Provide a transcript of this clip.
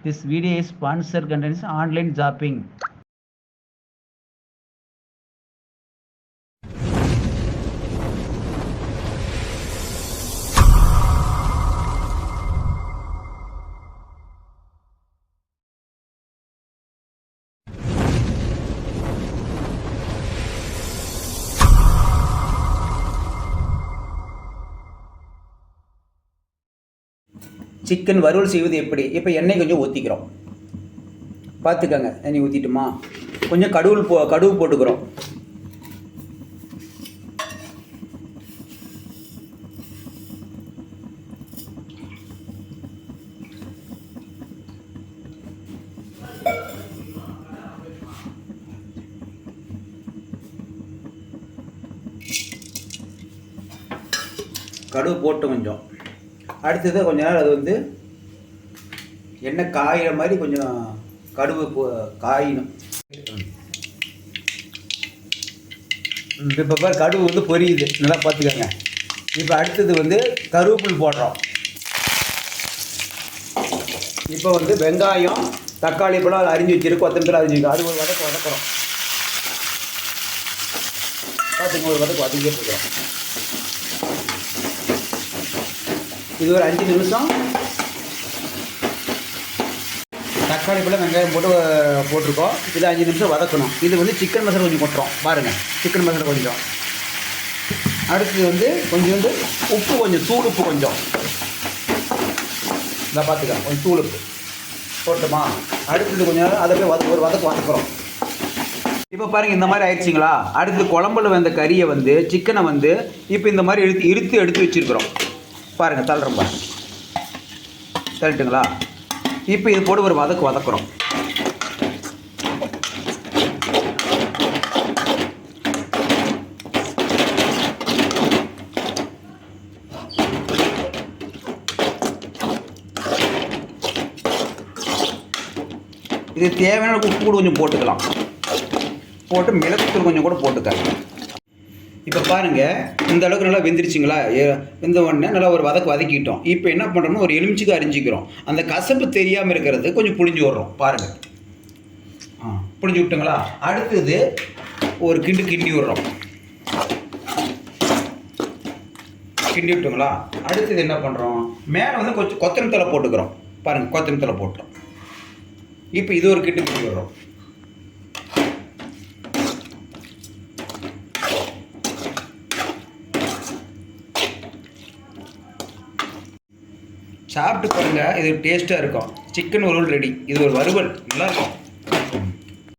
This video is sponsored contains online shopping. Chicken வறுவல் செய்வது எப்படி? இப்போ எண்ணெய் கொஞ்சம் ஊற்றிக்கிறோம். பார்த்துக்கங்க, எண்ணெய் ஊற்றிட்டுமா கொஞ்சம் கடுகு போட்டுக்கிறோம். கடுகு போட்டு கொஞ்சம் அடுத்தது கொஞ்ச நேரம் அது வந்து எண்ணெய் காயிற மாதிரி கொஞ்சம் கடுகு காயணும். இப்போ பாரு கடுகு வந்து பொரியுது, நல்லா பார்த்துக்கோங்க. இப்போ அடுத்தது வந்து கருவேப்பில் போடுறோம். இப்போ வந்து வெங்காயம் தக்காளி பழம் அரிஞ்சு வச்சிருக்கு, கொத்தமல்லி அரிஞ்சு வச்சிருக்கு, அது ஒரு வதக்குறோம். பார்த்துங்க, ஒரு வதக்கிட்டே இருக்கிறோம். இது ஒரு 5 நிமிஷம் தக்காளி பழம் வெங்காயம் போட்டிருக்கோம். இது 5 நிமிஷம் வதக்கணும். இது வந்து சிக்கன் மசாலா கொஞ்சம் கொட்டுறோம். பாருங்கள், சிக்கன் மசாலா கொஞ்சம். அடுத்தது வந்து கொஞ்சம் உப்பு, கொஞ்சம் தூள் உப்பு கொஞ்சம். இதை பார்த்துக்கலாம், கொஞ்சம் தூள் உப்பு போட்டோமா. அடுத்தது கொஞ்சம் நேரம் அதை போய் ஒரு வதக்குறோம். இப்போ பாருங்கள், இந்த மாதிரி ஆயிடுச்சிங்களா. அடுத்து குழம்புல வந்த கறியை வந்து சிக்கனை வந்து இப்போ இந்த மாதிரி எடுத்து வச்சுருக்குறோம். பாருங்கள், தள்ளுறோம் பாருங்கள், தள்ளிட்டுங்களா. இப்போ இது போட்டு ஒரு வதக்குறோம். இது தேவையான உப்பு கூட கொஞ்சம் போட்டுக்கலாம். போட்டு மிளகுத்தூள் கொஞ்சம் கூட போட்டுக்க. இப்போ பாருங்கள், இந்த அளவுக்கு நல்லா வெந்துருச்சுங்களா. வெந்த உடனே நல்லா ஒரு வதக்கிட்டோம். இப்போ என்ன பண்ணுறோம்னா ஒரு எலுமிச்சைக்காய் அரிஞ்சிக்கிறோம். அந்த கசப்பு தெரியாமல் இருக்கிறது கொஞ்சம் புளிஞ்சு விட்றோம். பாருங்கள், புளிஞ்சு விட்டுங்களா. அடுத்தது ஒரு கிண்டி விட்றோம். கிண்டி விட்டுங்களா. அடுத்தது என்ன பண்ணுறோம், மேலே வந்து கொஞ்சம் கொத்தமல்லி தழை போட்டுக்கிறோம். பாருங்கள், கொத்தமல்லி தழை போட்டுறோம். இப்போ இது ஒரு கிண்டி விடுறோம். சாப்பிட்டு பாருங்கள், இது டேஸ்ட்டாக இருக்கும். சிக்கன் வறுவல் ரெடி. இது ஒரு வறுவல், நல்லாயிருக்கும்.